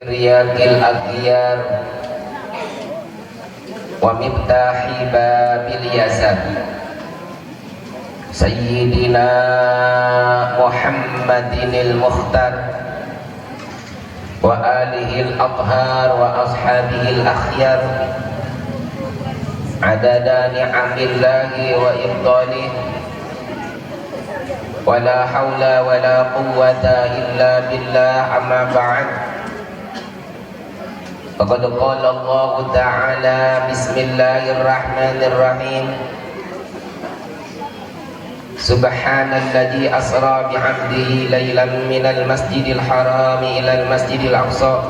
Riyadil Aghyar wa miftahi babil yasar Sayyidina Muhammadinil Mukhtar wa alihil athhar wa ashabihil akhyar adada ni'amillahi wa ibdalih wa la hawla wa la quwwata illa billah amma ba'd. Faqad qala Allah Ta'ala Bismillahirrahmanirrahim Subhanalladzi asra bi'abdihi laylan minal masjidil harami ilal masjidil aqsa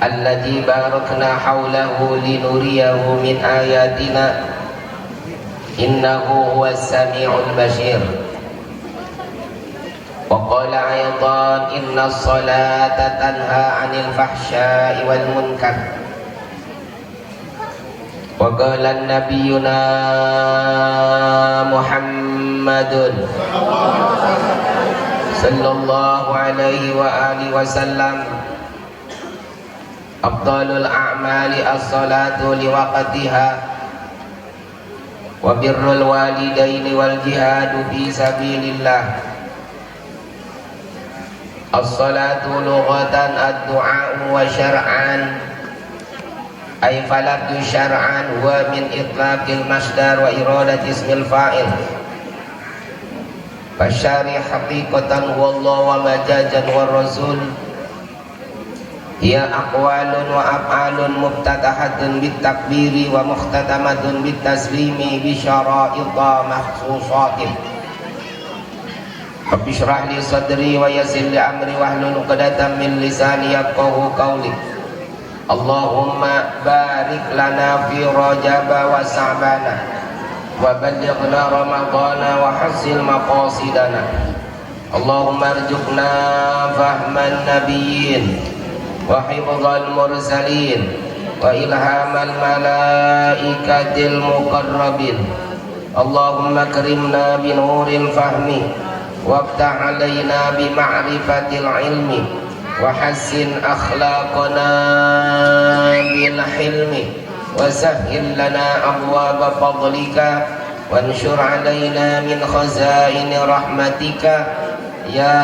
alladzi barakna hawlahu linuriyahu min ayatina innahu huwas sami'ul basir. وقال أيضا إن الصلاة تنهى عن الفحشاء والمنكر وقال نبينا محمد صلى الله عليه وآله وسلم أفضل الأعمال الصلاة لوقتها وبر الوالدين والجهاد في سبيل الله. As-salatu lughatan ad-du'a wa syar'an ay falabdu syar'an wa min itlaqil masdar wa iradati ismil fa'il fasyari haqiqatan wallahu wa majazan wa rasul hiya aqwalun wa af'alun muftatahatun bit takbiri wa muhtatamatun bit taslimi bi syara'idha mahsusatin. Rabbi shrah li sadri wa yassir li amri wahlul 'uqdatam min lisani yafqahu qawli. Allahumma barik lana fi Rajab wa Sa'bana wa ballighna Ramadana wa hassil maqasidana. Allahumma arzuqna fahman nabiyyin wa hifdzal mursalin wa ilhamal malaikatil muqarrabin. Allahumma karimna bi nuril fahmi waftah alaina bi ma'rifatil ilmi wa hassin akhlaqana bil hilmi wa sahhil lana abwaaba fadlika wanshur alaina min khazaini rahmatika ya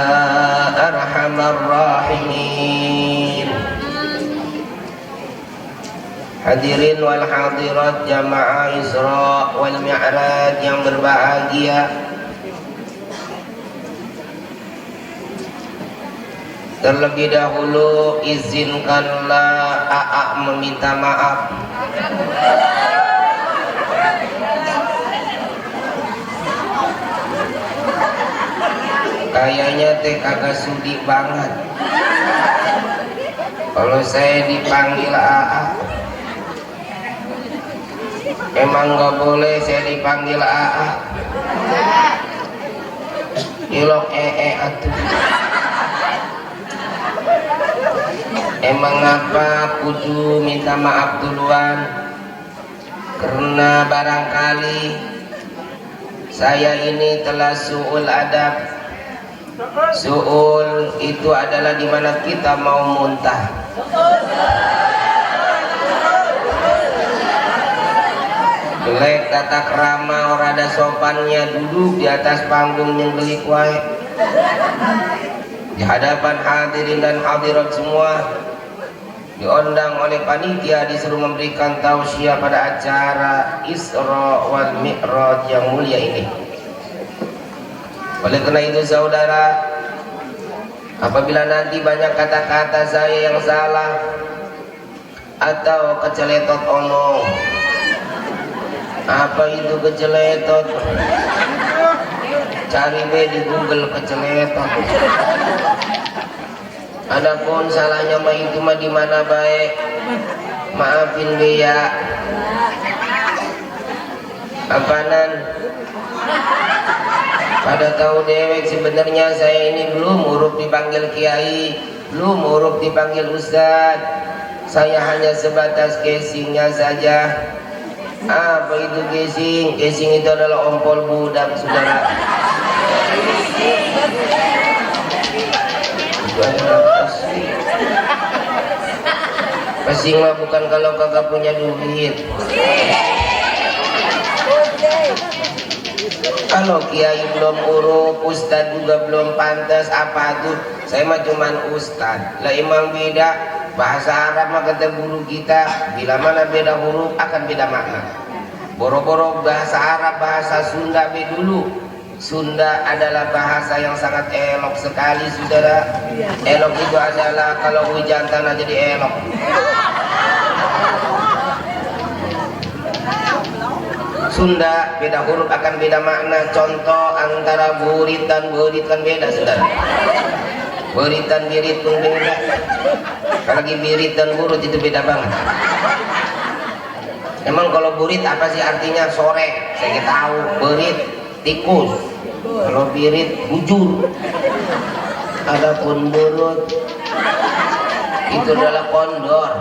arhamar rahimin. Hadirin wal hadirat jamaah Isra wal Mi'raj yang berbahagia, terlebih dahulu izinkanlah AA meminta maaf kayaknya teh kagak sudi banget kalau saya dipanggil AA. Emang gak boleh saya dipanggil AA. Ilok atuh. Emang apa kudu minta maaf duluan? Karena barangkali saya ini telah su'ul adab. Su'ul itu adalah dimana kita mau muntah. Jelek tata krama orang ada sopannya duduk di atas panggung yang gelik wae di hadapan hadirin dan hadirat semua, diundang oleh panitia disuruh memberikan tausiah pada acara Isra wal Mi'raj yang mulia ini. Oleh karena itu saudara, apabila nanti banyak kata-kata saya yang salah atau keceletot omong, apa itu keceletot? Cari di Google keceletot. Adapun salahnya mah itu mah di mana baik, maafin dia. Apaanan? Pada tahu dewek sebenarnya saya ini belum urut dipanggil kiai, belum urut dipanggil ustad. Saya hanya sebatas casingnya saja. Apa itu casing? Casing itu adalah ompol budak, saudara. Itu adalah tasbih. Kasih mah bukan kalau kagak punya duit. Kalau kiai belum uruk, ustad juga belum pantas, apa tuh? Saya mah cuman ustad. Lah imam beda, bahasa Arab mah kata guru kita, bila mana beda huruf akan beda makna. Boro-boro bahasa Arab, bahasa Sunda be dulu. Sunda adalah bahasa yang sangat elok sekali, saudara. Elok itu adalah kalau hujan tanah jadi elok. Sunda beda huruf akan beda makna. Contoh antara burit dan berit kan beda, saudara. Berit dan birit pun beda. Apalagi birit dan burut itu beda banget. Emang kalau burit apa sih artinya? Sore, saya tahu. Berit tikus, kalau birit bujur. Adapun burut itu adalah kondor.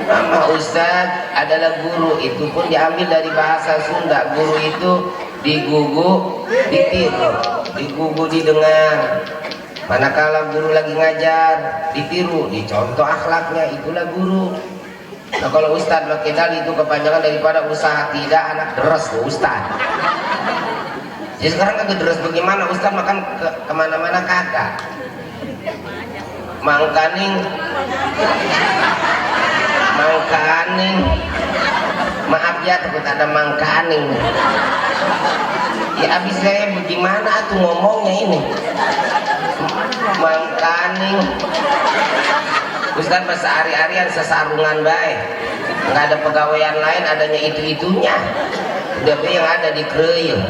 Nama ustad adalah guru, itu pun diambil dari bahasa Sunda. Guru itu digugu, ditiru. Digugu didengar. Manakala guru lagi ngajar, ditiru, dicontoh akhlaknya, itulah guru. Nah kalau ustad makedal itu kepanjangan daripada usaha tidak anak deres tuh ustad. Jadi sekarang kagak deres bagaimana ustad makan kemana-mana kagak. Mangkaning, maaf ya takut ada mangkaning. Ya abis saya bagaimana tuh ngomongnya ini. Mangkaning. Ustaz masa hari-harian sesarungan baik, nggak ada pegawaian lain, adanya itu-itunya. Udah yang ada di kreyel.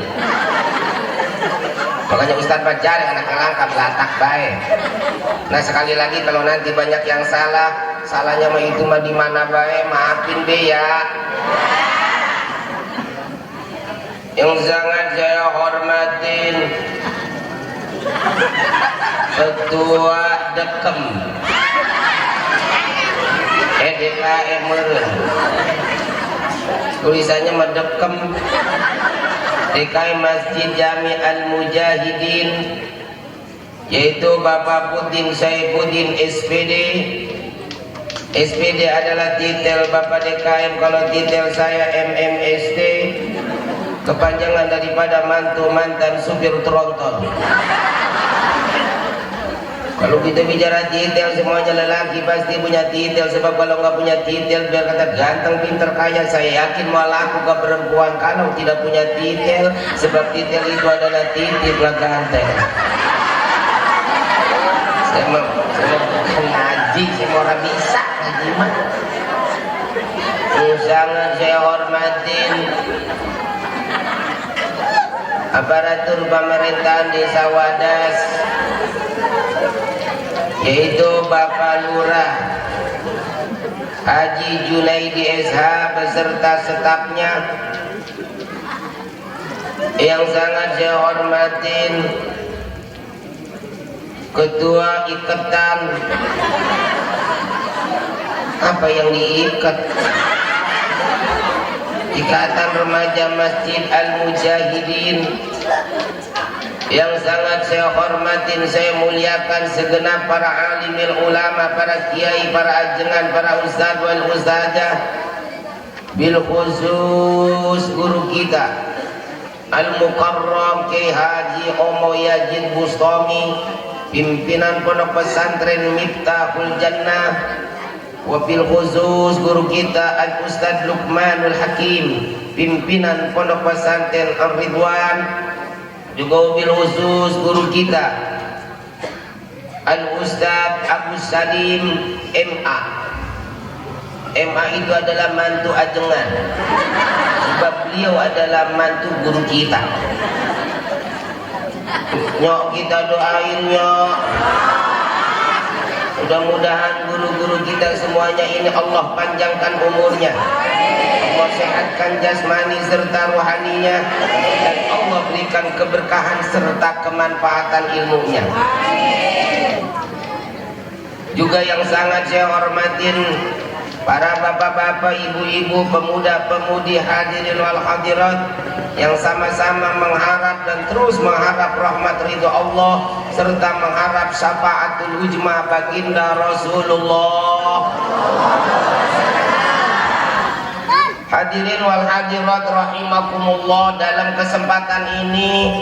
Makanya Ustaz cari anak langkah latak baik. Nah sekali lagi kalau nanti banyak yang salah, salahnya mah itu mah di mana baik, maafin be ya. Yang sangat saya hormatin Ketua Dekem DKM meureun. Tulisannya Medekem DKM Masjid Jami Al-Mujahidin, yaitu Bapak Pudin Saifuddin SPD. SPD adalah titel Bapak DKM, kalau titel saya MMST, kepanjangan daripada mantu mantan supir tronton. Kalau kita bicara titel, semuanya lelaki pasti punya titel. Sebab kalau nggak punya titel, biar kata ganteng, pinter, kaya, saya yakin malah aku ke perempuan kalau tidak punya titel. Sebab titel itu adalah titik lah ganteng. Saya mau ngaji, saya mau orang bisa ngaji mah. Sangat saya hormatin aparatur pemerintahan Desa Wadas, yaitu Bapak Lurah Haji Junaidi SH beserta stafnya. Yang sangat saya hormatin Ketua Ikatan, apa yang diikat? Ikatan Remaja Masjid Al-Mujahidin. Yang sangat saya hormatin, saya muliakan segenap para alimil ulama, para kiai, para ajengan, para ustadz wal ustadzah, bil khusus guru kita Al-Mukarram Kiai Haji Omo Yazid Bustami, pimpinan pondok pesantren Miftahul Jannah. Wabil khusus guru kita Al-Ustadz Luqmanul Hakim, pimpinan pondok pesantren Ar-Ridwan. Juga wabil khusus guru kita Al-Ustadz Abu Salim MA. MA itu adalah mantu ajengan, sebab beliau adalah mantu guru kita. Nyok kita doain nyok, mudah-mudahan guru-guru kita semuanya ini Allah panjangkan umurnya, Allah sehatkan jasmani serta rohaninya, dan Allah berikan keberkahan serta kemanfaatan ilmunya. Juga yang sangat saya hormatin para bapak-bapak, ibu-ibu, pemuda-pemudi, hadirin wal hadirat yang sama-sama mengharap dan terus mengharap rahmat ridho Allah serta mengharap syafaatul ujma baginda Rasulullah Allah. Hadirin wal hadirat rahimakumullah, dalam kesempatan ini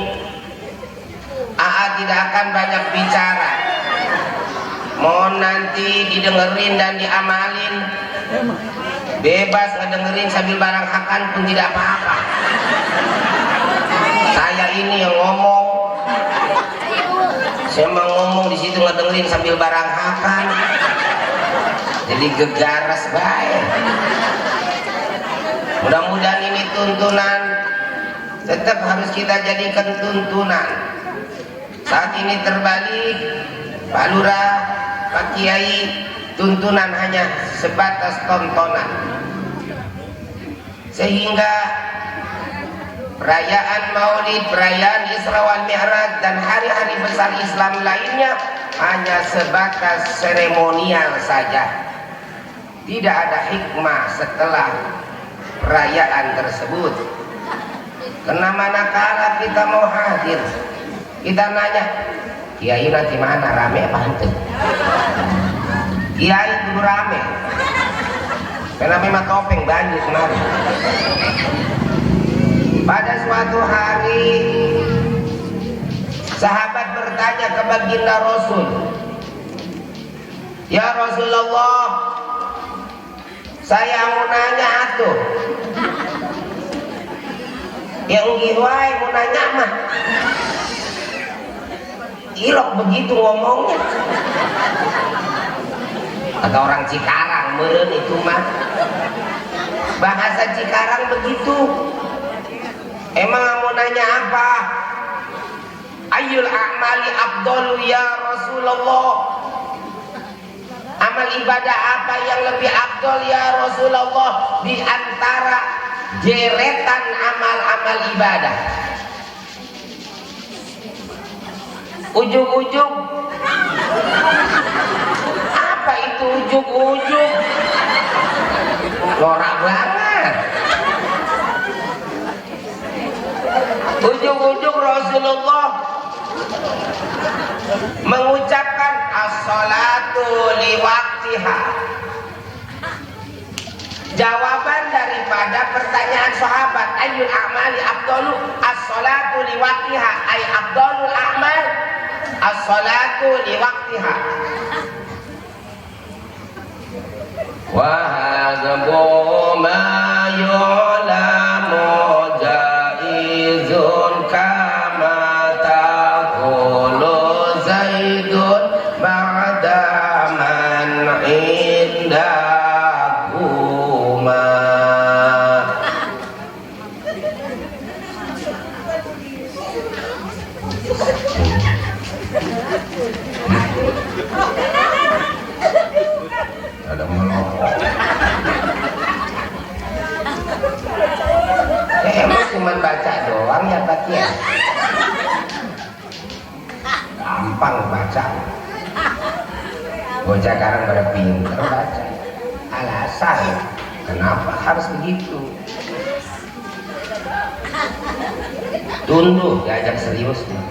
AA tidak akan banyak bicara. Mohon nanti didengerin dan diamalin. Bebas ngedengerin sambil barang hakan pun tidak apa-apa. Saya ini yang ngomong. Saya mau ngomong di situ ngedengerin sambil barang hakan. Jadi gegaras baik. Mudah-mudahan ini tuntunan, tetap harus kita jadikan tuntunan. Saat ini terbalik, Pak Lurah, Pak Kiai, tuntunan hanya sebatas tontonan. Sehingga perayaan Maulid, perayaan Isra wal Mi'raj dan hari-hari besar Islam lainnya hanya sebatas seremonial saja. Tidak ada hikmah setelah perayaan tersebut. Karena manakala kita mau hadir, kita nanya, Kiai nanti mana, rame apa henteu? Kiai dulu rame. Karena memang topeng banyak kemarin. Pada suatu hari, sahabat bertanya ke baginda Rasul, ya Rasulullah, saya mau nanya atuh. Yang giwai mau nanya mah. Ilok begitu ngomongnya. Kata orang Cikarang meureun itu mah. Bahasa Cikarang begitu. Emang mau nanya apa? Ayyul a'mali afdalu ya Rasulullah? Amal ibadah apa yang lebih afdal ya Rasulullah di antara jeretan amal-amal ibadah? Ujug-ujug. Apa itu ujug-ujug? Norak banget. Ujug-ujug Rasulullah mengucapkan as-salatu liwaktiha. Jawaban daripada pertanyaan sahabat ayyul a'mali afdalu, as-salatu liwaktiha, ay afdalul a'mal as-salatu liwaktiha. Wa hadza ma yu'lamu jaizun kama taqulu zaidun ba'da man indakuma. Ada melopok. Emang cuma baca doang ya Pak ya? Gampang baca. Bocah sekarang pada pinter baca. Alasan kenapa harus begitu? Tunduk diajak serius nih.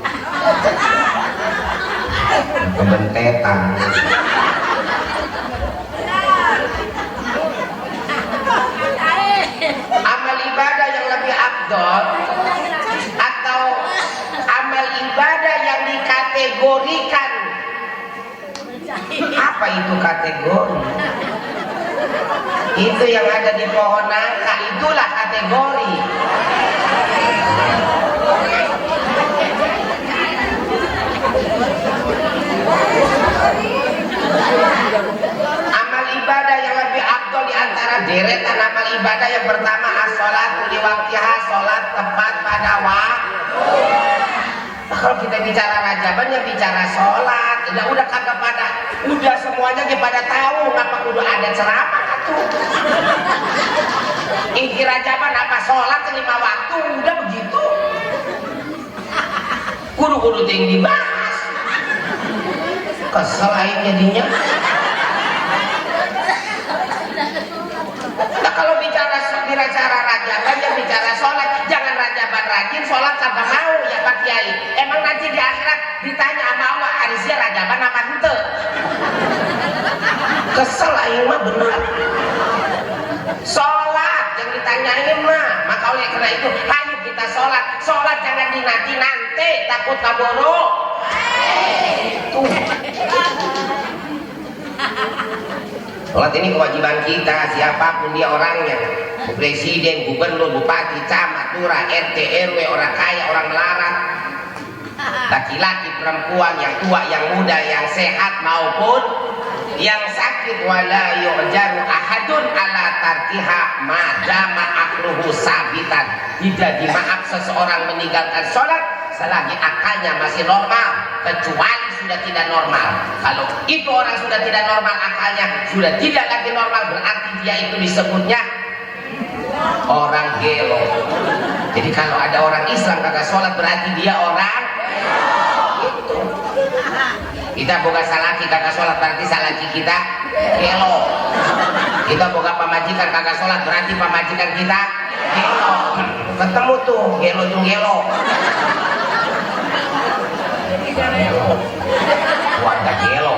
Kebentetan. Amal ibadah yang lebih afdal atau amal ibadah yang dikategorikan, apa itu kategori? Itu yang ada di pohon nangka, itulah kategori. Amal ibadah yang lebih afdal di antara deretan amal ibadah yang pertama as-sholatu liwaktiha, sholat tepat pada waktu. Nah, kalau kita bicara Rajaban ya bicara sholat, udah kagak pada, udah semuanya pada tahu ngapa kudu ada ceramah atuh. Inti Rajaban apa sholat 5 waktu, udah begitu. Kudu tinggi dibahas. Kesel aing jadinya. Nah, kalau bicara Rajaban ya bicara sholat, jangan Rajaban rajin, sholat kagak mau ya Pak Kiai. Emang nanti di akhirat ditanya sama Allah, harusnya Rajaban apa henteu? Kesel aing mah bener. Sholat yang ditanyain mah, maka oleh karena itu ayo kita sholat. Sholat jangan dinanti-nanti, takut kaboro. Tuh. Sholat ini kewajiban kita, siapapun dia orangnya, presiden, gubernur, bupati, camat, lurah, RT, RW, orang kaya, orang melarat, laki-laki, perempuan, yang tua, yang muda, yang sehat maupun yang sakit. Wala yu'jaru ahadun ala tarkiha madama akluhu sabitan. Tidak dimaaf seseorang meninggalkan sholat selagi akalnya masih normal, kecuali sudah tidak normal. Kalau itu orang sudah tidak normal akalnya, sudah tidak lagi normal, berarti dia itu disebutnya orang gelo. Jadi kalau ada orang Islam kagak sholat berarti dia orang itu. Kita boga salaki kagak sholat berarti salaki kita gelo. Kita boga pamajikan kagak sholat berarti pamajikan kita gelo. Ketemu tuh gelo jeung gelo. Warga gelo.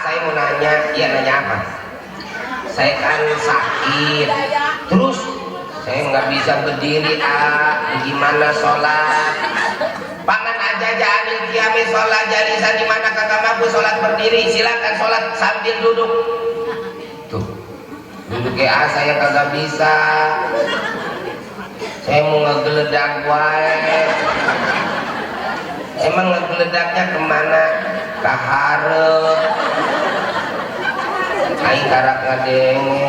Saya mau nanya, iya nanya apa? Saya kan sakit, terus saya nggak bisa berdiri. Gimana sholat? Pangan aja jangan kiamin sholat jalisan di mana kagak mampu sholat berdiri, silakan sholat sambil duduk. Tuh, duduk saya kagak bisa. Saya mau ngegeledak wae. Emang ngegeledaknya kemana? Ka hareup. Aing karak ngadenge.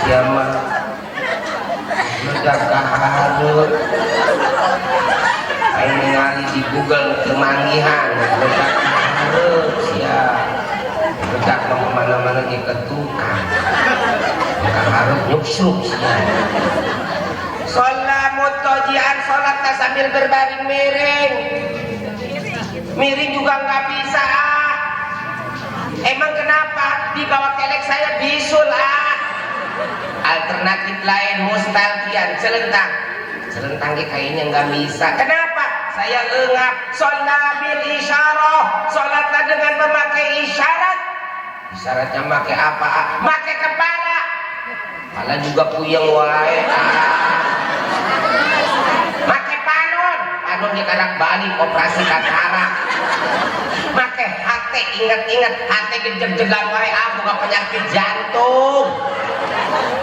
Siapa? Geledak ka hareup. Aing ningali di Google kemanggihan. Geledak ka hareup sia. Geledak kemana-mana ge ketukan. Harus nyuksuk sholat mutojian, sholat sambil berbaring miring. Miring juga nggak bisa. Emang kenapa? Di bawah kelek saya bisul. Alternatif lain mustalkian, celentang. Celentang kayaknya nggak bisa. Kenapa? Saya engap. Sholat bil isyarah, sholatlah dengan memakai isyarat. Isyaratnya pakai apa? Pakai kepala. Kepala juga puyeng wae. Make panon. Panon di kanak balik operasi katarak. Make hati, ingat-ingat hati gejeg-jegan wae. Bukan penyakit jantung.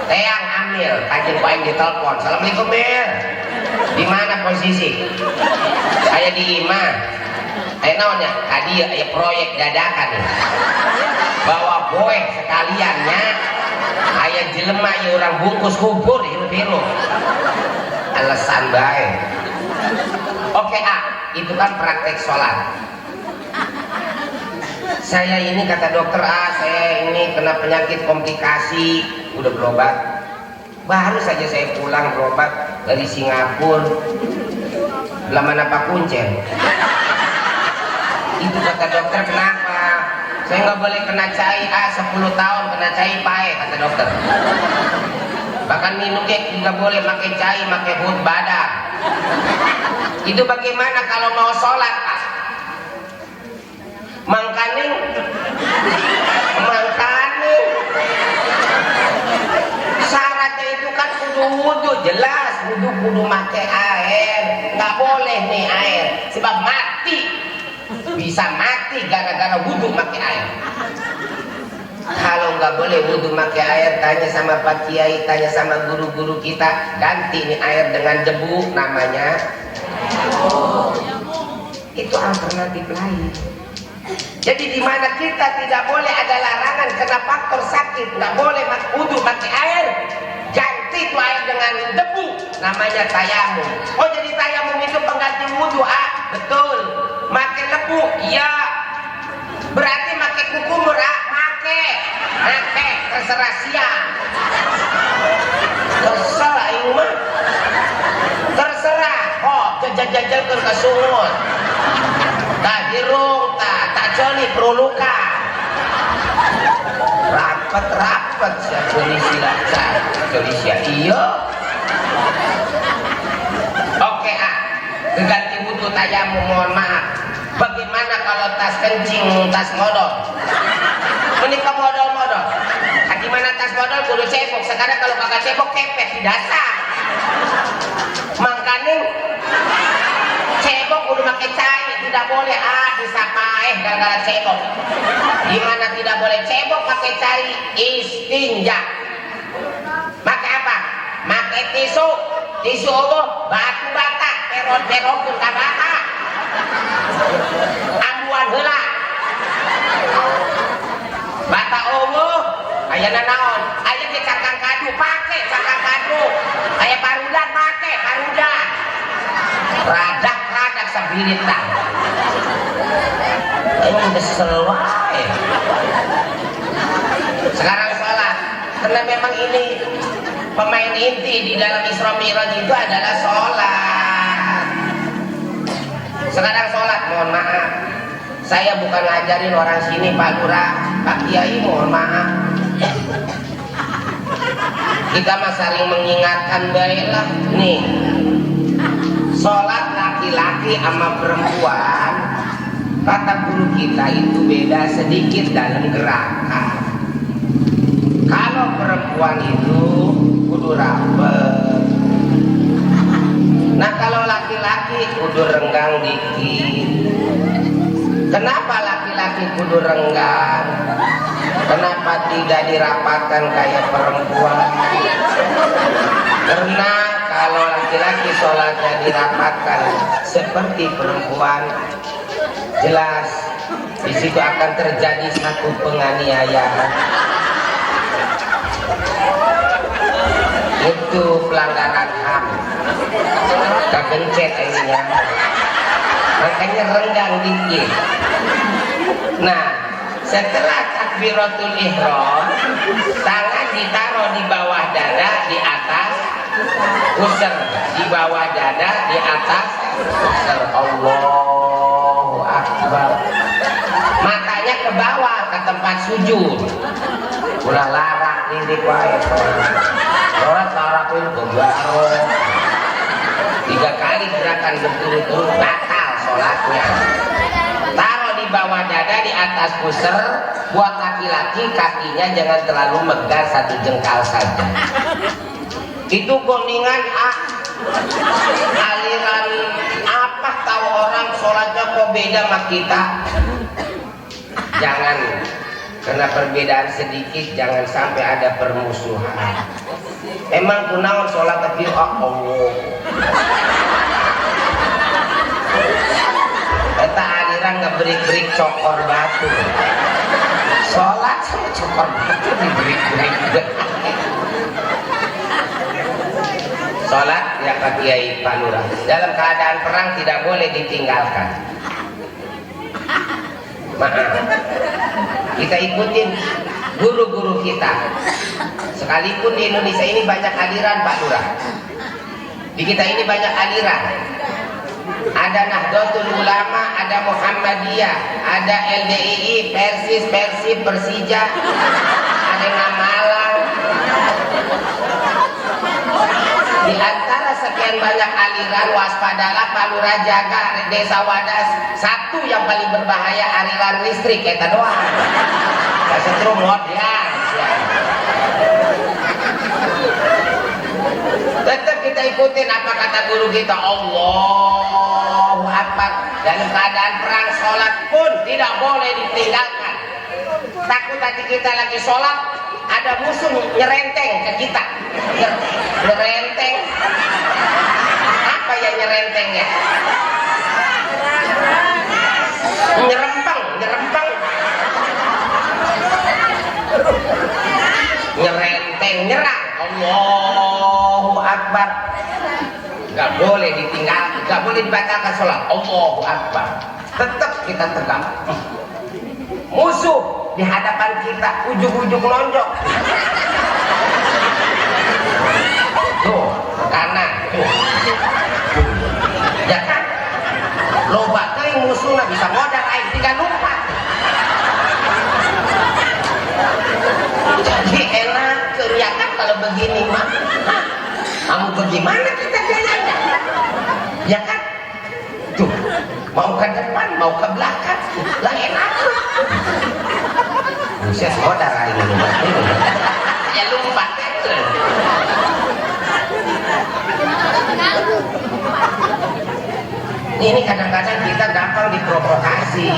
Teang ambil, kajian ku aing ditelepon. Assalamualaikum Mir. Di mana posisi? Saya di imah. Naonnya? Tadi ya proyek dadakan nih. Bawa boy sekaliannya. Ayah jelema ya orang bungkus kubur hirup-hirup. Alasan baik. Oke itu kan praktek sholat. Saya ini kata dokter saya ini kena penyakit komplikasi, udah berobat. Baru saja saya pulang berobat dari Singapura. Lama napa kuncen. Itu kata dokter kenapa? Saya nggak boleh kena cai 10 tahun kena cai pae kata dokter. Bahkan minum nggak boleh pakai cai, pakai hut badak. Itu bagaimana kalau mau sholat mangkaning syaratnya itu kan kudu jelas, kudu pakai air, nggak boleh nih air sebab mati. Bisa mati gara-gara wudhu pakai air. Kalau nggak boleh wudhu pakai air, tanya sama Pak Kiai, tanya sama guru-guru kita, ganti nih air dengan debu, namanya itu alternatif lain. Jadi di mana kita tidak boleh ada larangan karena faktor sakit, nggak boleh wudhu pakai air, ganti itu air dengan debu, namanya tayamum. Oh jadi tayamum itu pengganti wudhu? Betul. Make lebu, iya. Berarti make kukumur, make terserah siang. Terserah ini mah. Terserah. Oh, jajal-jajal ke sungut. Tak hirung, tak joli peruluka. Rapet polisi laksa. Polisi iya. Oke ganti wudhu tayamum, mohon maaf. Bagaimana kalau tas kencing, tas modal? Menikah modal-modal. Gimana tas modal kudu cebok. Sekarang kalau kagak cebok kepet di dasar. Makanya cebok kudu pakai cair, tidak boleh disapaeh gara-gara cebok. Gimana tidak boleh cebok pakai cair? Istinja. Pakai apa? Pakai tisu Allah, batu bata, peron pun kabata. Ambuan heula. Bata Allah, ayana naon? Aya ge cangkang kadu, pake cangkang kadu. Aya parudan, pake parudan. Radak sabirit tah. Ini kesel wae. Sekarang salat, karena memang ini pemain inti di dalam Isra Mi'raj itu adalah sholat. Sekarang sholat, mohon maaf, saya bukan ngajarin orang sini, Pak Lurah, Pak Kiai, mohon maaf. Kita mah saling mengingatkan baiklah. Nih, sholat laki-laki sama perempuan, kata guru kita itu beda sedikit dalam gerakan. Kalau perempuan itu kudu rapet. Nah kalau laki-laki kudu renggang dikit. Kenapa laki-laki kudu renggang? Kenapa tidak dirapatkan kayak perempuan? Karena kalau laki-laki sholatnya dirapatkan seperti perempuan, jelas di situ akan terjadi satu penganiayaan. Itu pelanggaran HAM. Kegencet ininya. Makanya renggang dikit. Nah, setelah takbiratul ihram, tangan ditaruh di bawah dada, di atas pusar, di bawah dada, di atas pusar. Allahu Akbar. Matanya ke bawah ke tempat sujud. Ulah larak ini wae. Orang larak itu kebaro. 3 kali gerakan berturut-turut batal sholatnya. Taruh di bawah dada, di atas pusar. Buat laki-laki kakinya jangan terlalu megah, 1 jengkal saja. Itu kuningan aliran apa tahu orang sholatnya kok beda sama kita. Jangan, karena perbedaan sedikit jangan sampai ada permusuhan. Emang kunaon sholat tapi Allah. Eta aliran ngebrik-brik cokor batu. Sholat sama cokor batu dibrik-brik. Sholat ya Pak Kiai Pak Lurah, dalam keadaan perang tidak boleh ditinggalkan. Maaf, kita ikutin guru-guru kita. Sekalipun di Indonesia ini banyak aliran Pak Lurah, di kita ini banyak aliran. Ada Nahdlatul Ulama, ada Muhammadiyah, ada LDII, Persis, Persib, Persija, ada Namalang. Di antara sekian banyak aliran, waspadalah Pak Lurah, jaga desa Wadas. Satu yang paling berbahaya aliran listrik, kita doang. Kesetrum modern. Tetap kita ikutin apa kata guru kita. Allahu Akbar. Dalam keadaan perang, sholat pun tidak boleh ditinggalkan. Takut nanti kita lagi sholat ada musuh nyerenteng ke kita. Nyerenteng apa ya nyerentengnya? Nyerempeng nyerenteng, nyerang. Allahu Akbar. Gak boleh ditinggal, gak boleh dibatalkan sholat. Allahu Akbar. Tetap kita tegak. Musuh di hadapan kita ujung-ujung lonjok. Tuh, kanan, tuh. Ya kan? Loba teuing musuhna bisa modal aing 3 Jadi enak ya kan kalau begini mah. Kamu bagaimana kita jalannya? Ya kan? Tuh, mau ke depan mau ke belakang lah enak. Buset saudara ini ya lompat itu. Ini kadang-kadang kita gampang diprovokasi.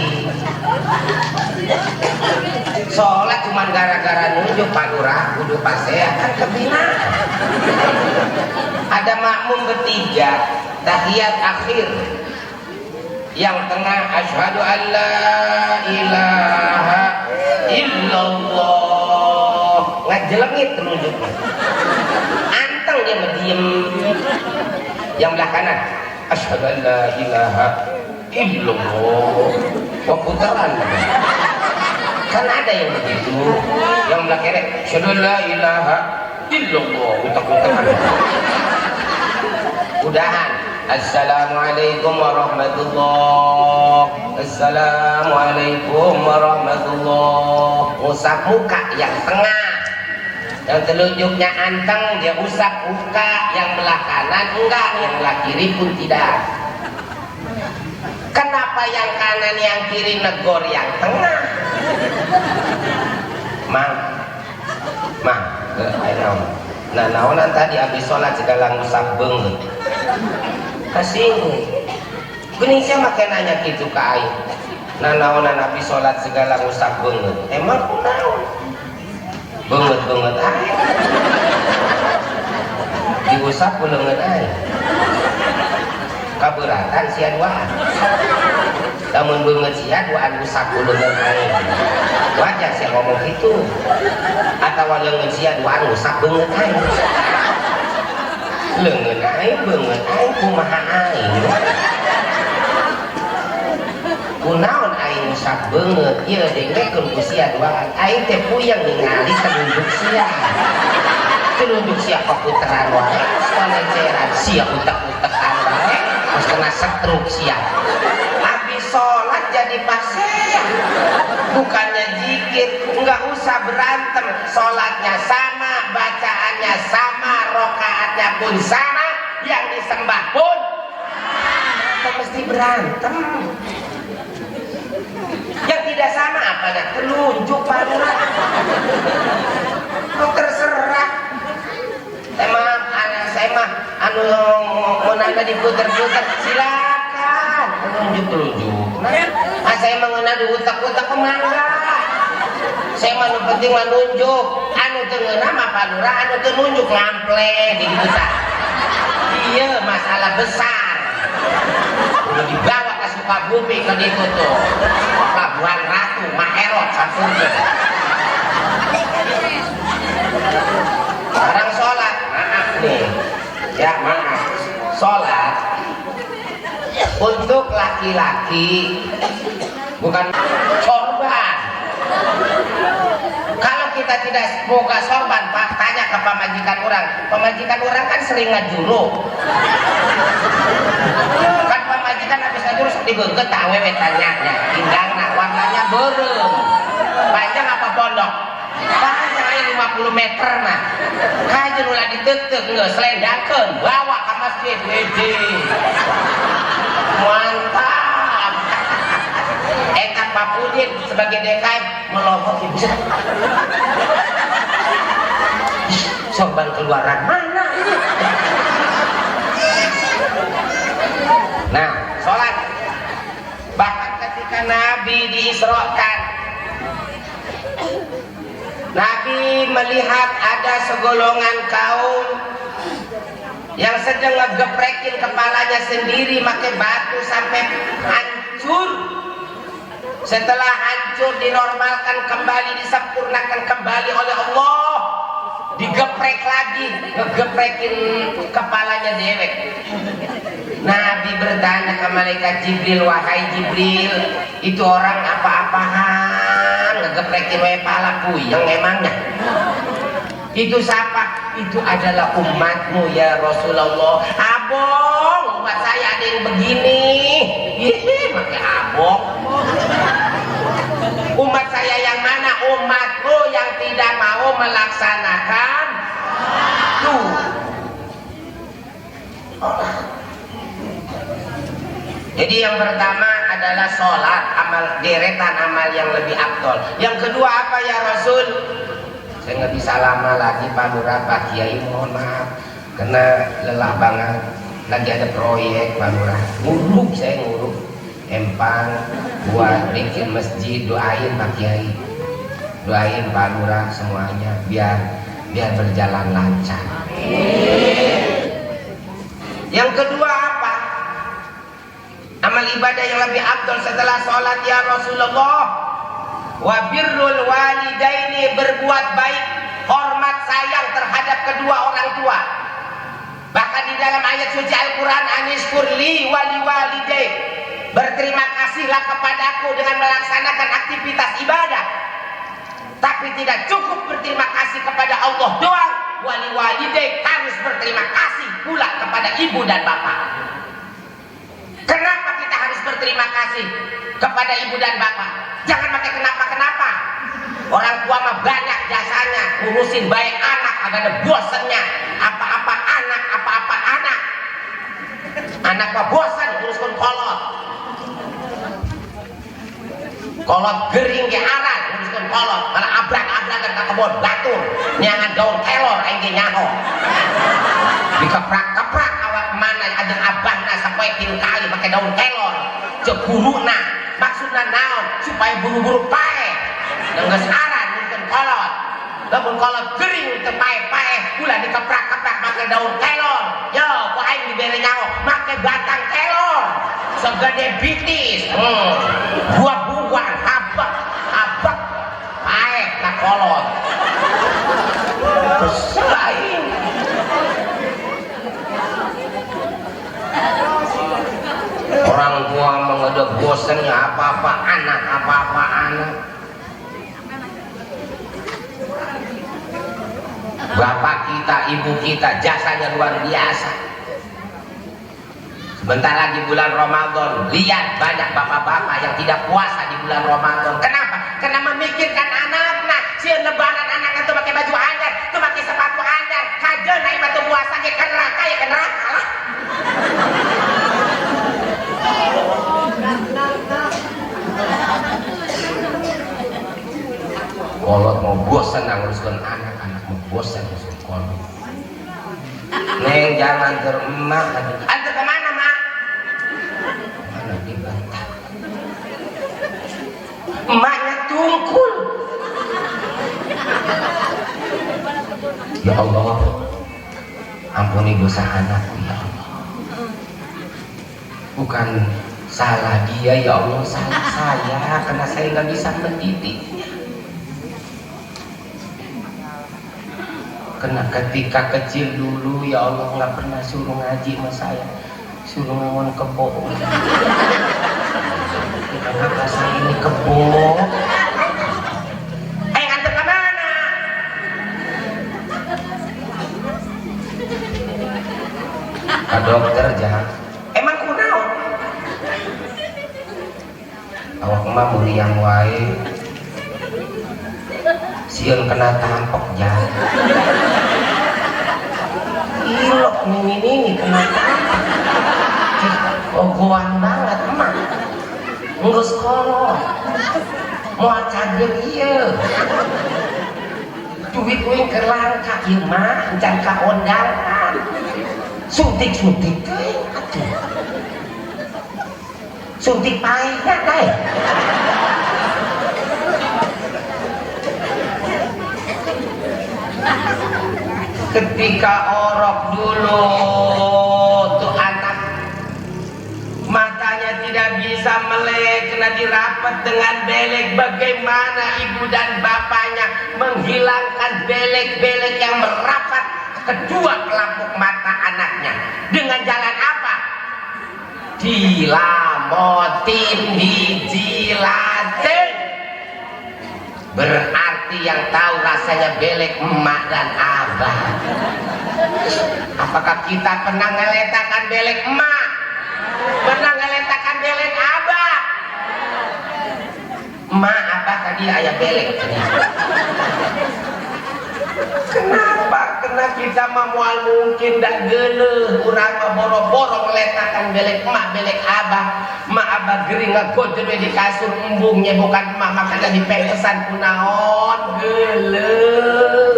Sholat cuma gara-gara nunjuk Pak Lurah, kudu Pak Sehat kan kebina. Ada makmum bertiga, tahiyat akhir. Yang tengah asyhadu an la ilaha illallah. Ngajelengit nunjuknya. Anteng dia mediem. Yang belah kanan asyhadu an la ilaha illallah. Putaran. Kan ada yang begitu, yang belah kiri asyhadu an la ilaha illallah. Utak-utakan. Udahan. Assalamualaikum warahmatullahi. Assalamualaikum warahmatullahi. Usap muka yang tengah, yang telunjuknya anteng dia usap muka, yang belah kanan enggak, yang belah kiri pun tidak. Kenapa yang kanan yang kiri negor yang tengah? Nah naonan tadi habis sholat segala ngusap banget. Kasih gini saya makin nanya gitu ke aing. Nah naonan habis sholat segala ngusap banget. Emang naon? Banget aing. Diusap pulengan aing. Kaberatan sia duaan. Namun banget sia duaan usap pulengan aing. Wajar saya ngomong gitu. Atau leungeun sia duaan usap banget aing. Leungeun aing banget aing kumaha aing. Kunaon aing usap banget ieu dengekeun ku sia duaan. Aing teh puyeng ningali telunjuk sia. Telunjuk sia kaputaran wae, paneceran sia utek-utekan wae, geus kena setruk sia. Habis sholat jadi pasea. Bukannya zikir, enggak usah berantem, sholatnya sama, bacaannya sama, rokaatnya pun sama, yang disembah pun tak mesti berantem. Yang tidak sama apanya? Telunjuk Pak Lurah. Oh, terserah. Saya mah anu mau nanda diputer-puter silakan. Telunjuk. Nah, saya mengenal di utak-utak kemangga. Saya mah penting menunjuk. Anu teu ngeunah mah Pak Lurah, anu teu nunjuk ngample di kita. Iya masalah besar. Udah dibawa ke Sukabumi ke ditu tuh. Pelabuhan Ratu, Maerot sampurna. Sekarang sholat, maaf nih. Ya maaf. Sholat untuk laki-laki bukan sorban. Kalau kita tidak boga sorban, Pak, tanya ke pamajikan orang. Pamajikan orang kan sering ngajuru. Kan pamajikan habis ngajuru digeget awewe tanyanya. Indangna warnanya berem. Panjang apa pondok? Panjang aja 50 meter mah. Kajen ulah ditetek geus selendangkeun bawa ka masjid wede. Mantap. Eta Pak Pudin sebagai DKM melohok gitu. Sorban keluaran mana ini? Nah, sholat. Bahkan ketika Nabi diisrokan, Nabi melihat ada segolongan kaum yang sedang ngegeprekin kepalanya sendiri pakai batu sampai hancur. Setelah hancur dinormalkan kembali, disempurnakan kembali oleh Allah, digeprek lagi, ngegeprekin kepalanya dewek. Nabi bertanya ke malaikat Jibril, wahai Jibril, itu orang apa-apaan ngegeprekin wae pala puyeng emangnya? Itu siapa? Itu adalah umatmu ya Rasulullah. Abong, umat saya ada yang begini. Ih, pakai abong. Umat saya yang mana? Umatmu yang tidak mau melaksanakan tuh. Jadi yang pertama adalah sholat, amal deretan amal yang lebih afdol. Yang kedua apa ya Rasul? Saya nggak bisa lama lagi Pak Lurah, Pak Kiai, mohon maaf karena lelah banget. Lagi ada proyek Pak Lurah, saya nguruk empang buat bikin masjid. Doain Pak Kiai, doain Pak Lurah semuanya biar berjalan lancar. Yang kedua apa? Amal ibadah yang lebih afdol setelah sholat ya Rasulullah. Wa birrul walidaini, berbuat baik, hormat sayang terhadap kedua orang tua. Bahkan di dalam ayat suci Al-Quran, anishkur li wali walidai, berterima kasihlah kepadaku dengan melaksanakan aktivitas ibadah. Tapi tidak cukup berterima kasih kepada Allah doang, wali walidai harus berterima kasih pula kepada ibu dan bapak. Kenapa kita harus berterima kasih kepada ibu dan bapak? Jangan pakai kenapa-kenapa. Orang tua mah banyak jasanya, ngurusin baik anak, agak ada bosannya. Apa-apa anak, apa-apa anak. Anak mah bosan ngurusin kolot. Kolot gering ke arah, ngurusin kolot. Malah abrak-abrakan ke kebun batur. Nyangan daun kelor, aing nyaho. Dikeprak-keprak awak mana ajeng abahna sampai kali pakai daun kelor. Ceburuna, maksudnya naon supaya buru-buru pae. Nengges aran ngurusin kolot. Lamun kolot gering teu pae-pae, ulah dikeprak-keprak pakai daun kelor. Yo, ku aing dibere nyaho, pakai batang kelor. Segede bitis. Buah-buahan habak pae na kolot. Selain orang tua mengedek bosannya apa-apa anak. Bapak kita, ibu kita jasanya luar biasa. Sebentar lagi bulan Ramadan, lihat banyak bapak-bapak yang tidak puasa di bulan Ramadan. Kenapa? Karena memikirkan anak-anak. Si lebaran anak itu pakai baju anyar, itu pakai sepatu anyar. Kajen naik batu puasa ke neraka ya ke neraka lah. Kolot mau bosan nguruskan anak-anak, mau bosan nguruskan kolot. Neng jangan teremak. Antar kemana mak? Mana dibantah? Emaknya tungkul. Ya Allah, ampuni dosa anakku ya Allah. Bukan salah dia ya Allah, salah saya karena saya nggak bisa mendidik. Karena ketika kecil dulu ya Allah nggak pernah suruh ngaji sama saya, suruh ngomong kebo. Kenapa saya ini kebo? Nganter ke mana? Ke dokter jangan. Emang kunaon? Awak mah muriang wae. Sieun kena tampok jangan. Ilok ini kena tampok. Ogoan banget emak. Ngurus kolot. Mau cager iya. Duit wing ke langka ieu mah encan ka ondangan. Suntik-suntik teh atuh. Suntik paehna teh. Ketika orok dulu tuh anak matanya tidak bisa melek karena dirapat dengan belek. Bagaimana ibu dan bapaknya menghilangkan belek-belek yang merapat kedua pelapuk mata anaknya dengan jalan apa? Dilamotin, dijilatin. Berarti yang tahu rasanya belek emak dan abah. Apakah kita pernah ngeletakkan belek emak? Pernah ngeletakkan belek abah? Emak abah tadi ayah belek. Kenapa? Karena kita mah moal mungkin dak geuleuh urang mah boro-boro ngeletakan belek emak belek abah mak abah gering ngagojol di kasur embungnya bukan emak makanya dipepesan kunaon geuleuh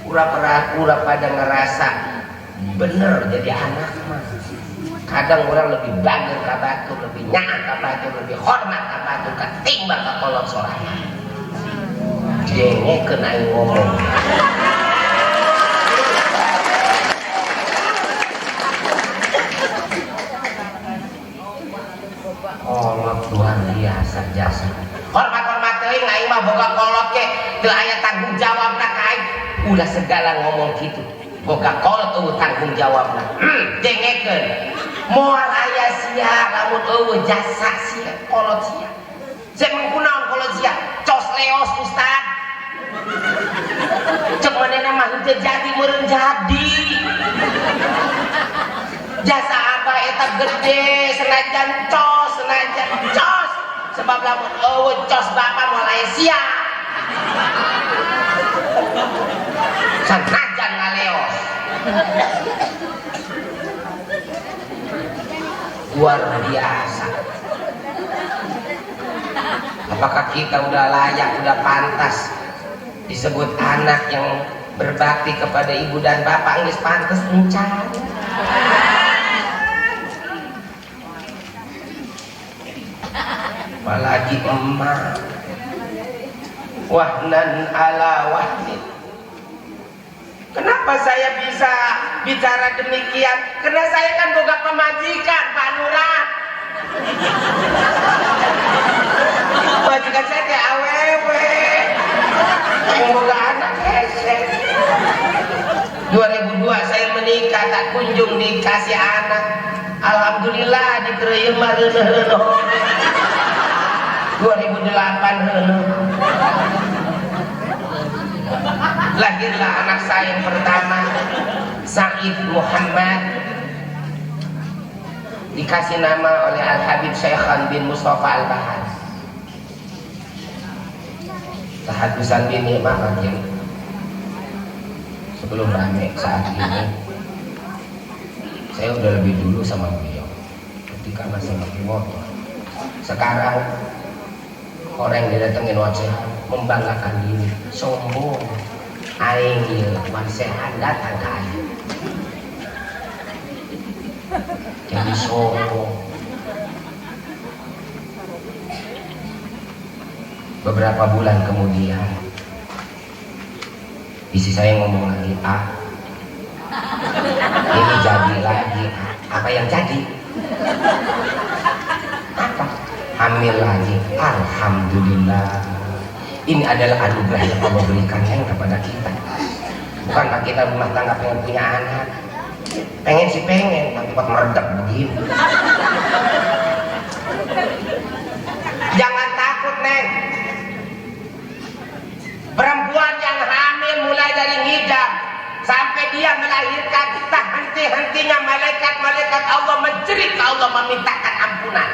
ura pada ngerasa bener jadi anak mah kadang orang lebih bangga ka batur lebih nyaah ka batur lebih hormat ka batur ketimbang ka kolot sorangan jengekeun aing ngomong Allah luar biasa jasa hormat teuing aing mah boga kolot ge teu aya tanggung jawabna ka aing udah segala ngomong gitu boga kolot eueuh tanggung jawabna jengekeun moal aya sia lamun eueuh jasa sia kolot sia jeung kunaon kolot sia cos leos ustad cek manehna mah henteu jadi meureun jadi jasa abah eta gede senajan cos sebab lamun eueuh cos bapak moal aya sia senajan ngaleos luar biasa. Apakah kita udah layak, udah pantas disebut anak yang berbakti kepada ibu dan bapak? Geus pantes encan. Apalagi emak. Wahnan ala wahnin. Kenapa saya bisa bicara demikian? Karena saya kan boga pemajikan, Pak Lurah. Majikan saya teh awewe. Boga anak hese. 2002 saya menikah, tak kunjung dikasih anak. Alhamdulillah dikereuyeuh mah reuneuh. 2008 reuneuh. Lahirlah anak saya yang pertama, Said Muhammad, dikasih nama oleh Al-Habib Syekhan bin Mustafa Al-Bahar. Tahadusan bin Nikmah sebelum rame saat ini, saya udah lebih dulu sama beliau ketika masih pakai motor. Sekarang orang yang didatengin wacehan membanggakan diri, sombong. Aing ieu wacehan datang ke aing. Jadi sombong. Beberapa bulan kemudian isi saya ngomong lagi, ini jadi lagi. Apa yang jadi? Apa? Hamil lagi. Alhamdulillah. Ini adalah anugerah yang Allah berikan kepada kita. Bukankah kita rumah tangga pengen punya anak? Pengen sih pengen, tapi kok meredak begini. Jangan takut, Neng. Perempuan yang hamil mulai dari ngidam sampai dia melahirkan, tak henti-hentinya malaikat-malaikat Allah menjerit ke Allah memintakan ampunan.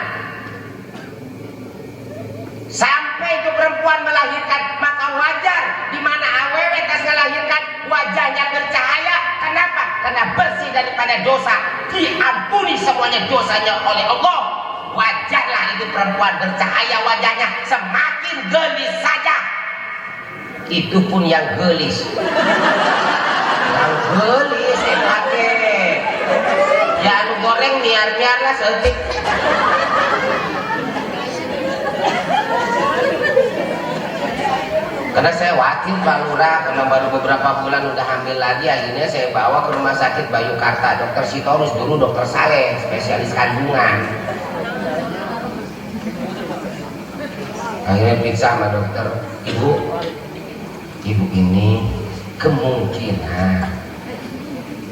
Sampai itu perempuan melahirkan, maka wajar di mana awewe tas melahirkan wajahnya bercahaya. Kenapa? Karena bersih daripada dosa, diampuni semuanya dosanya oleh Allah. Wajarlah itu perempuan bercahaya wajahnya, semakin gelis saja. Itu pun yang gelis. Yang gelis pakai ya anu goreng miar-miar lah seetik. Karena saya wakil Pak Lurah, karena baru beberapa bulan udah hamil lagi, akhirnya saya bawa ke rumah sakit Bayu Karta, Dokter Sitorus, dulu Dokter Saleh, spesialis kandungan. Akhirnya periksa sama dokter, ibu ini kemungkinan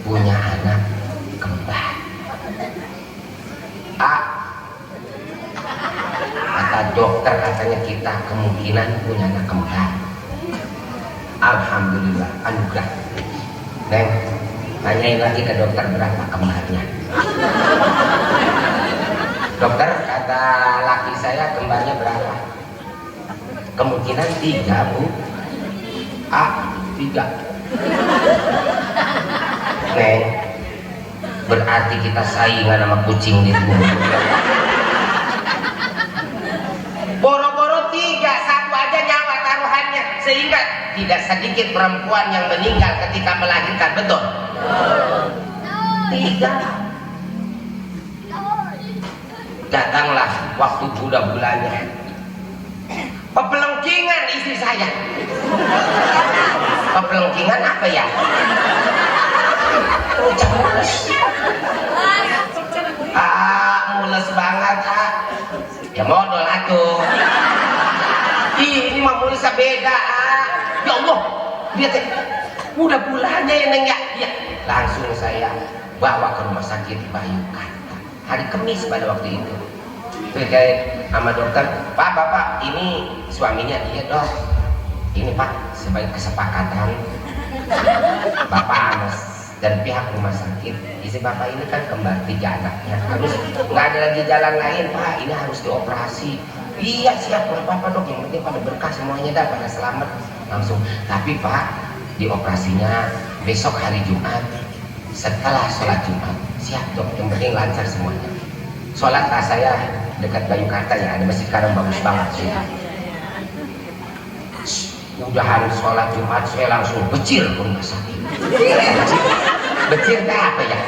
punya anak kembar. Kata dokter, katanya kita kemungkinan punya anak kembar. Alhamdulillah, anugerah. Neng, tanyain lagi ke dokter berapa kembarnya. Dokter, kata laki saya kembarnya berapa? Kemungkinan 3, Bu. 3. Neng, berarti kita saingan sama kucing di rumah. Boro-boro 3, 1 aja nyawa taruhannya, sehingga tidak sedikit perempuan yang meninggal ketika melahirkan, betul? 3. Datanglah waktu bulan-bulannya, pepelengkingan istri saya. Pepelengkingan apa ya? Mules banget ya modal atuh. Ini mah mulesnya beda ya Allah, lihat ya, udah bulannya ya Neng ya. Langsung saya bawa ke rumah sakit Bayukan hari Kamis pada waktu itu. Kayak sama dokter, Pak, Bapak, ini suaminya. Iya dok, ini Pak, sebagai kesepakatan Bapak Anas dan pihak rumah sakit, istri Bapak ini kan kembar 3 anaknya, harus nggak ada lagi jalan lain Pak, ini harus dioperasi. Iya siap, nggak apa-apa dok, yang penting pada berkah semuanya dah, pada selamat. Langsung, tapi Pak, dioperasinya besok hari Jumat setelah sholat Jumat. Siap dok, yang penting lancar semuanya. Sholat saya dekat Bayukarta ya, ada masjid sekarang bagus banget sih. Udah hari sholat Jumat saya langsung becir ke rumah sakit. Becir apa ya?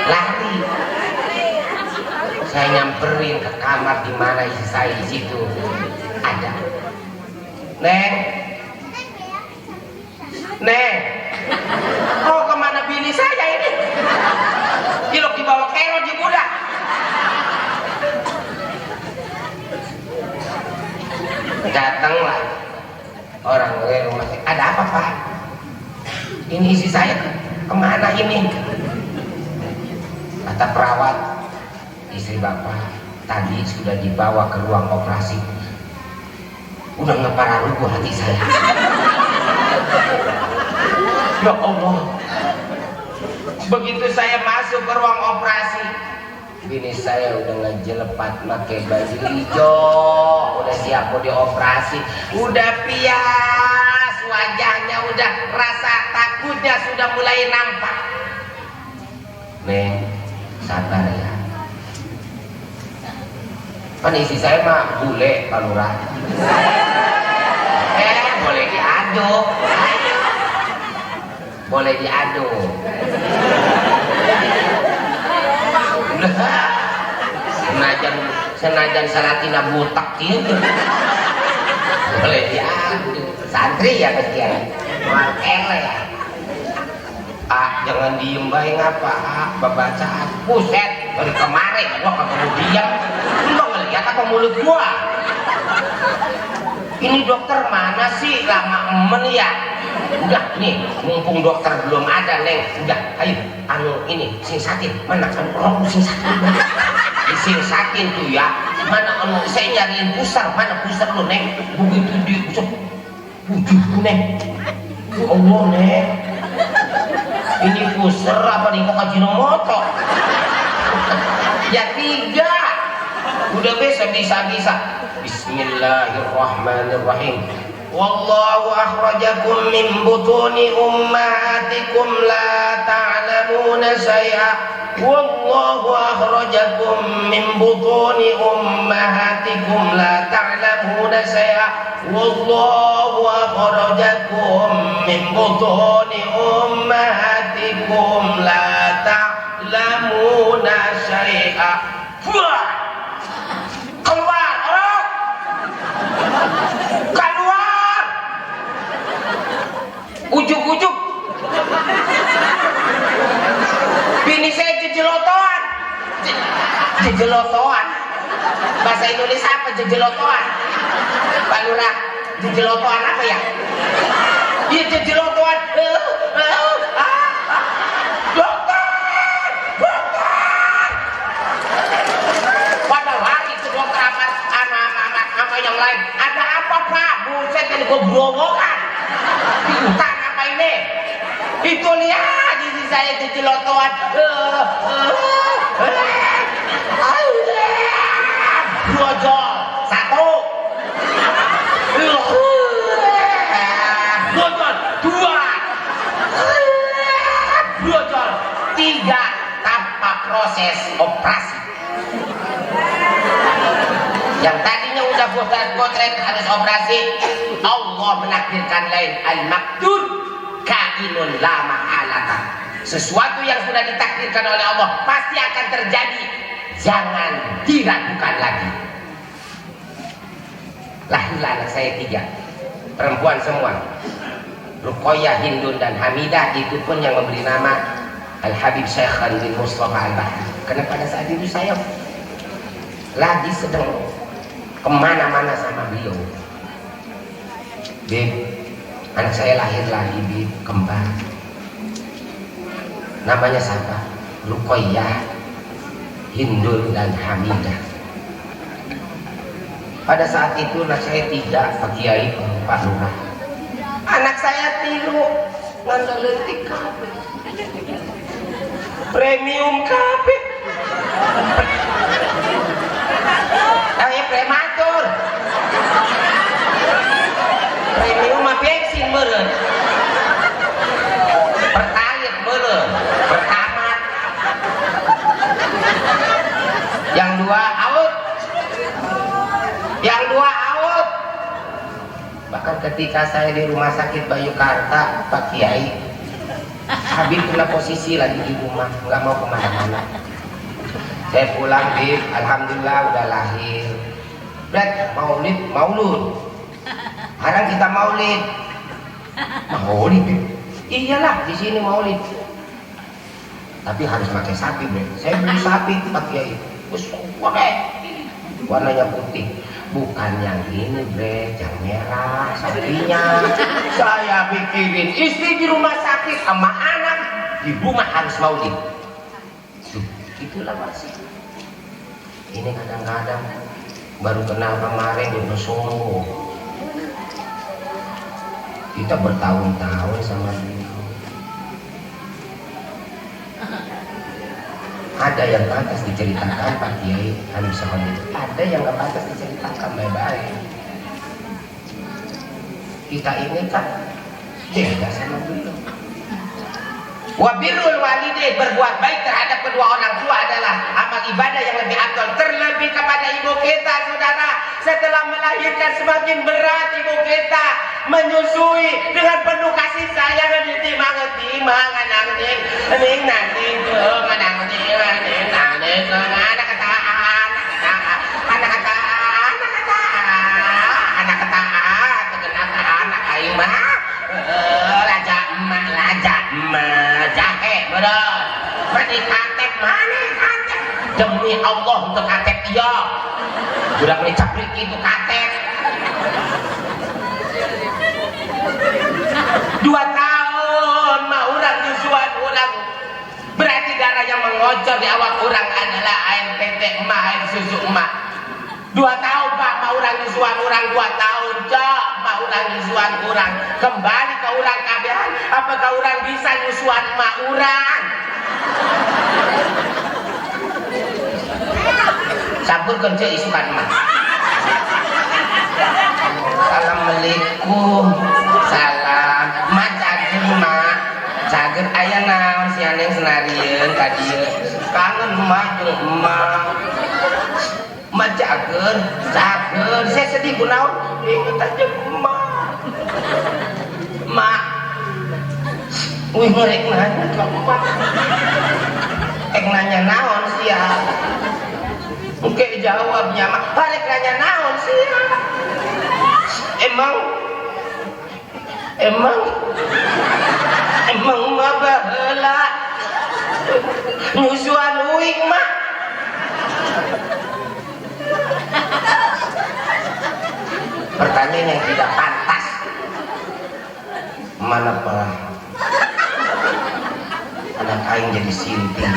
Lari. Saya nyamperin ke kamar di mana istri saya di situ ada. Neng, Neng, mau kemana bini saya ini? Dilok dibawa kerot di budak. Datanglah orang rumah sakit. Ada apa Pak? Ini istri saya kemana ini? Kata perawat, istri Bapak tadi sudah dibawa ke ruang operasi. Udah ngeparah rubuh hati saya. Ya Allah. Begitu saya masuk ke ruang operasi, bini saya udah ngejelepat pakai baju hijau, udah siap mau dioperasi, udah pias wajahnya, udah rasa takutnya sudah mulai nampak. Neng, sabar ya. Kan isi saya mah bule Pak Lurah. Boleh diaduk. Boleh diaduk. Senajan Salatina butak gitu. Boleh diaduk. Santri ya bagian. Markele ya. Jangan diem bae ngapa? Babaca. Buset, dari kemarin gua kagak mau diam. Lu ngeliat apa mulut gua? Ini dokter mana sih? Lama emen ya. Udah nih, mumpung dokter belum ada Neng, udah ayo ini singsatin. Mana orang singsatin? Singsatin tuh ya. Mana saya nyariin pusar, mana pusar lu Neng? Begitu diusap wujud Neng. Ya Allah Neng, ini pusar apa nih kok Ajinomoto? Ya 3. Udah bisa. Bismillahirrahmanirrahim. Wallahu akhrajakum min butuni ummahatikum la ta'lamuna syai'a. Wallahu akhrajakum min butuni ummahatikum la ta'lamuna syai'a. Wallahu akhrajakum min butuni ummahatikum la ta'lamuna syai'a. Keluar orang. Keluar. Ujuk-ujuk. Bini saya jejelotoan. Jejelotoan. Bahasa Indonesia apa jejelotoan? Pak Lurah, jejelotoan apa ya? Iya jejelotoan. Dokter. Pada lari ke dokter apa yang lain. Ada apa Pak? Buset ini gue berobokan. Di hutan apa ini? Itu lihat isi saya jejelotoan. Dua jol. 1. operasi. Yang tadinya udah potret harus operasi, Allah menakdirkan lain. Al-maktur kainun la mahalata. Sesuatu yang sudah ditakdirkan oleh Allah pasti akan terjadi, jangan diragukan lagi. Lahirlah anak saya 3, perempuan semua, Ruqayyah, Hindun dan Hamidah. Itu pun yang memberi nama Al-Habib Syekhan bin Mustafa Al-Bahri. Karena pada saat itu saya lagi sedang kemana-mana sama beliau. Bib, anak saya lahir lagi, Bib, kembar. Namanya siapa? Ruqayyah, Hindun dan Hamidah. Pada saat itu anak saya 3, Pak Kiai, Pak Lurah. Anak saya 3 ngandaletik kabe, premium kabe, saya prematur, premium mah bensin meureun, pertalite meureun, pertamat. Yang 2 out, yang 2 out. Bahkan ketika saya di rumah sakit Bayukarta, Pak Kiai, Habib kena posisi lagi di rumah, nggak mau kemana-mana. Saya pulang, Bib, alhamdulillah udah lahir. Brad, maulud. Sekarang kita maulid, Bib. Iyalah, di sini maulid. Tapi harus pakai sapi, Bro. Saya beli sapi, Pak Kiai. Terus warnanya putih. Bukan yang ini, Bre, yang merah, sapinya. Saya pikirin istri di rumah sakit sama anak di rumah harus maulid. Tuh, itulah masih. Ini kadang-kadang baru kenal kemarin di Solo. Kita bertahun-tahun sama dia. Ada yang pantas diceritakan, Pak Kiai Habib Syekhan itu. Ada yang gak pantas diceritakan baik-baik. Kita ini kan beda sama beliau. Wabirul walidain, berbuat baik terhadap kedua orang tua adalah amal ibadah yang lebih afdal. Terlebih kepada ibu kita, saudara. Setelah melahirkan semakin berat ibu kita menyusui dengan penuh kasih sayang. Demi Allah untuk katet iya. Udah mencaplik itu katet. 2 tahun mah orang nyusuan orang. Berarti darah yang mengocor di awak orang adalah air tetek emak, air susu emak. 2 tahun Pak, mah orang nyusuan orang 2 tahun Cok, mah orang nyusuan orang. Kembali ke orang kabehan, apakah orang bisa nyusuan emak orang? Sampun kerja isukan emak. Assalamualaikum. Salam. Mak cager mak. Cager aya naon si aneng senarieun ka dieu. Kangen mak jeung emak. Mak cager. Saya sedih kunaon? Inget aja emak. Mak. Wih mereka nanya ke emak. Nanya naon sia. Oke jawabnya mak. Harek nanya naon sia. Emang mah baheula nyusuan uing mah. Pertanyaan yang tidak pantas. Mana pak anak aing jadi sinting.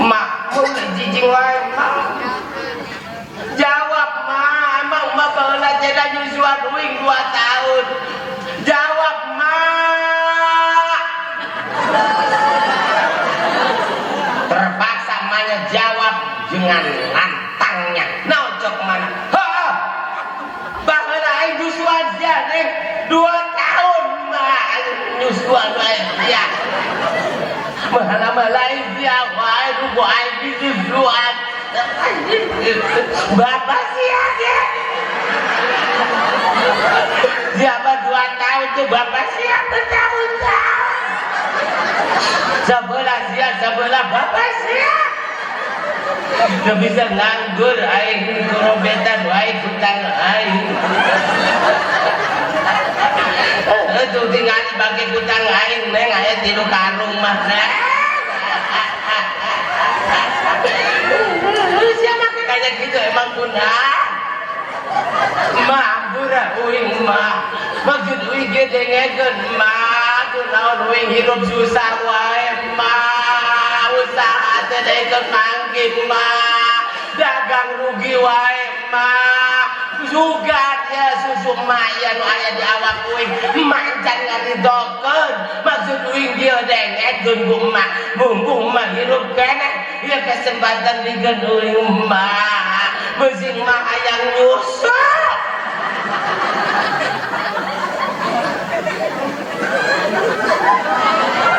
Mak mau jijing wae mak. Jawab mak, emang mak baheula jadi nyusuan uing 2 tahun. Jawab mak. Terpaksa maknya jawab dengan lantangnya. Naon cok mana? Heuh. Baheula aing nyusuan sia neng 2 tahun mak nyusuan wae ya. Bapak siapa? Siapa 2 tahun tuh bapak siapa tahun-tahun? Sebelah bapak siapa? Udah bisa nganggur aing korobetan aing kutang aing. Itu tinggal pakai kutang aing neng aya 3 karung mah. Siapa kayak gitu emang guna? Mabura uing mah. Maksud uing gede ngegen mah. Kunaon uing hidup susah wae mah. Usaha teh ikut manggih mah. Dagang rugi wae mah. Juga ya susu maya nu aya di awak uing mancan ngaridokeun. Maksud uing dia dengekeun ku mah. Mumpung mah hirup keneh ieu kesempatan digeun uing mah. Mesin mah hayang nyusul.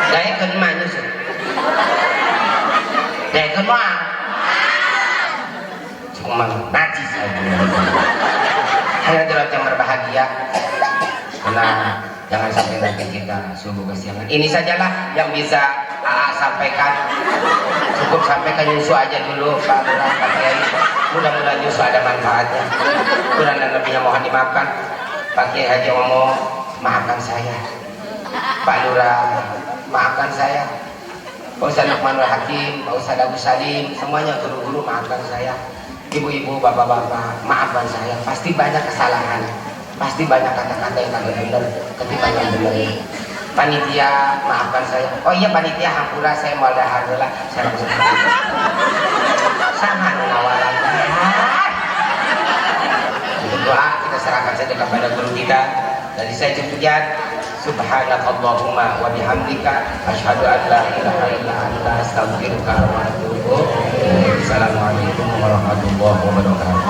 Daekeun mah nyusul. Daekeun mah. Cuma najis aja. Hanya jelas yang berbahagia. Karena jangan sampai nanti kita subuh kesiangan. Ini sajalah yang bisa AA sampaikan. Cukup sampaikan Yusu aja dulu Pak Lurah, Pak Kiai. Mudah-mudahan Yusu ada manfaatnya. Kurang dan lebihnya mohon dimaafkan. Pak Kiai Haji ngomong, maafkan saya. Pak Lurah, maafkan saya. Pak Ustaz Lukmanul Hakim, Pak Ustaz Abu Salim, semuanya guru-guru maafkan saya. Ibu-ibu, bapak-bapak, maafkan saya. Pasti banyak kesalahan. Pasti banyak kata-kata yang kagak benar ketimbang yang benar. Panitia, maafkan saya. Oh iya panitia, hampura saya mau dahar lah. Saya langsung sama ngawalan. Doa kita serahkan saja kepada guru kita. Dari saya Cukupian. Subhanakallahumma wa bihamdika asyhadu an la ilaha illa anta astaghfiruka wa atubu ilaik. Assalamualaikum warahmatullahi wabarakatuh.